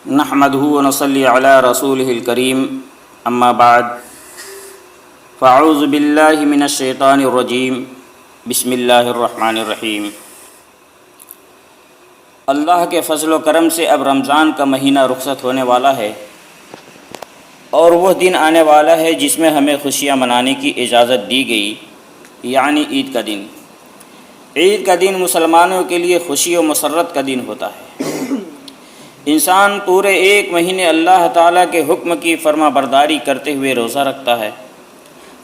نحمده ونصلي على رسوله الكريم اما بعد فاعوذ بالله من الشيطان الرجيم بسم الله الرحمن الرحیم۔ اللہ کے فضل و کرم سے اب رمضان کا مہینہ رخصت ہونے والا ہے اور وہ دن آنے والا ہے جس میں ہمیں خوشیاں منانے کی اجازت دی گئی، یعنی عید کا دن۔ عید کا دن مسلمانوں کے لیے خوشی و مسرت کا دن ہوتا ہے۔ انسان پورے ایک مہینے اللہ تعالیٰ کے حکم کی فرما برداری کرتے ہوئے روزہ رکھتا ہے۔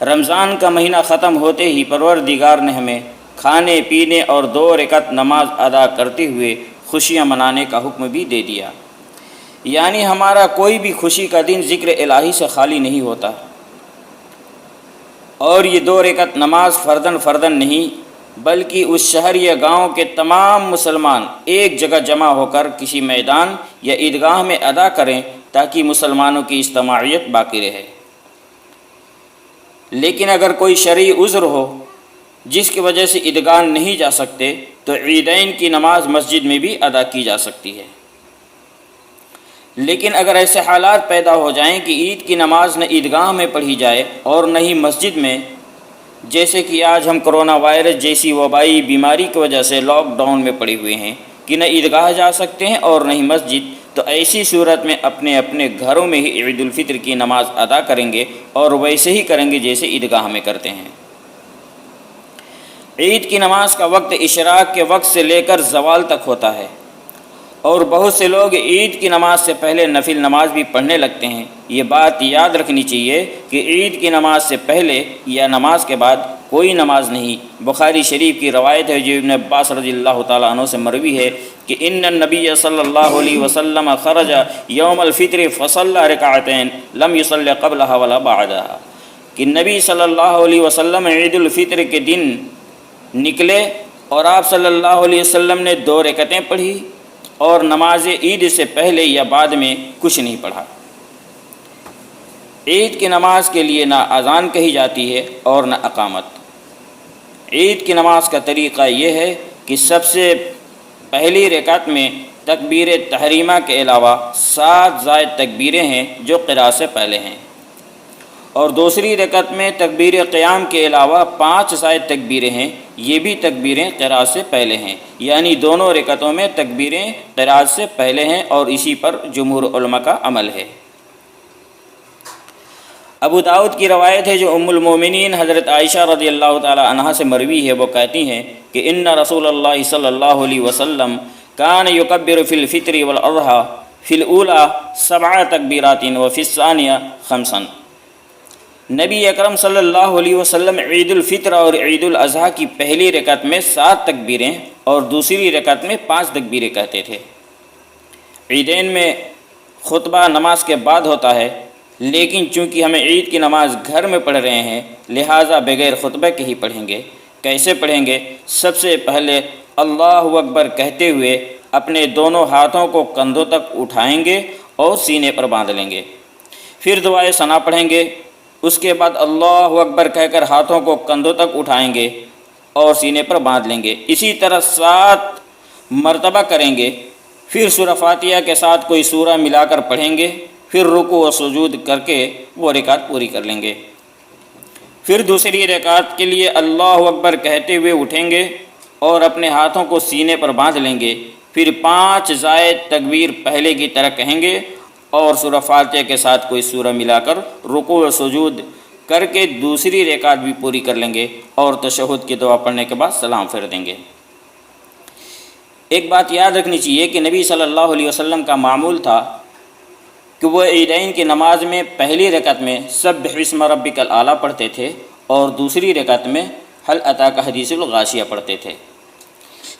رمضان کا مہینہ ختم ہوتے ہی پروردگار نے ہمیں کھانے پینے اور 2 رکعت نماز ادا کرتے ہوئے خوشیاں منانے کا حکم بھی دے دیا، یعنی ہمارا کوئی بھی خوشی کا دن ذکر الہی سے خالی نہیں ہوتا۔ اور یہ 2 رکعت نماز فرداً نہیں بلکہ اس شہر یا گاؤں کے تمام مسلمان ایک جگہ جمع ہو کر کسی میدان یا عیدگاہ میں ادا کریں تاکہ مسلمانوں کی اجتماعیت باقی رہے۔ لیکن اگر کوئی شرعی عذر ہو جس کی وجہ سے عیدگاہ نہیں جا سکتے تو عیدین کی نماز مسجد میں بھی ادا کی جا سکتی ہے۔ لیکن اگر ایسے حالات پیدا ہو جائیں کہ عید کی نماز نہ عیدگاہ میں پڑھی جائے اور نہ ہی مسجد میں، جیسے کہ آج ہم کرونا وائرس جیسی وبائی بیماری کی وجہ سے لاک ڈاؤن میں پڑے ہوئے ہیں کہ نہ عیدگاہ جا سکتے ہیں اور نہ ہی مسجد، تو ایسی صورت میں اپنے اپنے گھروں میں ہی عید الفطر کی نماز ادا کریں گے اور ویسے ہی کریں گے جیسے عیدگاہ میں کرتے ہیں۔ عید کی نماز کا وقت اشراق کے وقت سے لے کر زوال تک ہوتا ہے، اور بہت سے لوگ عید کی نماز سے پہلے نفل نماز بھی پڑھنے لگتے ہیں۔ یہ بات یاد رکھنی چاہیے کہ عید کی نماز سے پہلے یا نماز کے بعد کوئی نماز نہیں۔ بخاری شریف کی روایت ہے جو ابن عباس رضی اللہ تعالیٰ عنہ سے مروی ہے کہ ان النبی صلی اللہ علیہ وسلم خرج یوم الفطر فصلی رکعتین لم یصلی قبلها ولا بعدها، کہ نبی صلی اللہ علیہ وسلم عید الفطر کے دن نکلے اور آپ صلی اللہ علیہ وسلم نے 2 رکعتیں پڑھی اور نماز عید سے پہلے یا بعد میں کچھ نہیں پڑھا۔ عید کی نماز کے لیے نہ اذان کہی جاتی ہے اور نہ اقامت۔ عید کی نماز کا طریقہ یہ ہے کہ سب سے پہلی رکعت میں تکبیر تحریمہ کے علاوہ 7 زائد تکبیریں ہیں جو قراءت سے پہلے ہیں، اور دوسری رکعت میں تکبیر قیام کے علاوہ 5 زائد تکبیریں ہیں، یہ بھی تکبیریں قراءت سے پہلے ہیں، یعنی دونوں رکعتوں میں تکبیریں قراءت سے پہلے ہیں، اور اسی پر جمہور علماء کا عمل ہے۔ ابو داؤد کی روایت ہے جو ام المومنین حضرت عائشہ رضی اللہ تعالی عنہا سے مروی ہے، وہ کہتی ہیں کہ ان رسول اللہ صلی اللہ علیہ وسلم کان یکبر فی الفطر والاضحیٰ فی الاولی 7 تکبیرات وفی الثانیہ 5۔ نبی اکرم صلی اللہ علیہ وسلم عید الفطر اور عید الاضحیٰ کی پہلی رکعت میں 7 تکبیریں اور دوسری رکعت میں 5 تکبیریں کہتے تھے۔ عیدین میں خطبہ نماز کے بعد ہوتا ہے، لیکن چونکہ ہمیں عید کی نماز گھر میں پڑھ رہے ہیں لہٰذا بغیر خطبے کے ہی پڑھیں گے۔ کیسے پڑھیں گے؟ سب سے پہلے اللہ اکبر کہتے ہوئے اپنے دونوں ہاتھوں کو کندھوں تک اٹھائیں گے اور سینے پر باندھ لیں گے، پھر دعائے ثنا پڑھیں گے، اس کے بعد اللہ اکبر کہہ کر ہاتھوں کو کندھوں تک اٹھائیں گے اور سینے پر باندھ لیں گے۔ اسی طرح 7 مرتبہ کریں گے، پھر سورہ فاتحہ کے ساتھ کوئی سورہ ملا کر پڑھیں گے، پھر رکوع و سجود کر کے وہ رکعت پوری کر لیں گے۔ پھر دوسری رکعت کے لیے اللہ اکبر کہتے ہوئے اٹھیں گے اور اپنے ہاتھوں کو سینے پر باندھ لیں گے، پھر 5 زائد تکبیر پہلے کی طرح کہیں گے اور سورہ فاتحہ کے ساتھ کوئی سورہ ملا کر رکوع و سجود کر کے دوسری رکعت بھی پوری کر لیں گے اور تشہد کی دعا پڑھنے کے بعد سلام پھیر دیں گے۔ ایک بات یاد رکھنی چاہیے کہ نبی صلی اللہ علیہ وسلم کا معمول تھا کہ وہ عیدین کی نماز میں پہلی رکعت میں سبح اسم ربک الاعلیٰ پڑھتے تھے اور دوسری رکعت میں هل اتاک حدیث الغاشیہ پڑھتے تھے۔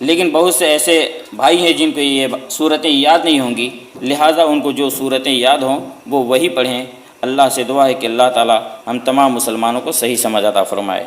لیکن بہت سے ایسے بھائی ہیں جن کو یہ صورتیں یاد نہیں ہوں گی، لہٰذا ان کو جو صورتیں یاد ہوں وہ وہی پڑھیں۔ اللہ سے دعا ہے کہ اللہ تعالی ہم تمام مسلمانوں کو صحیح سمجھ عطا فرمائے۔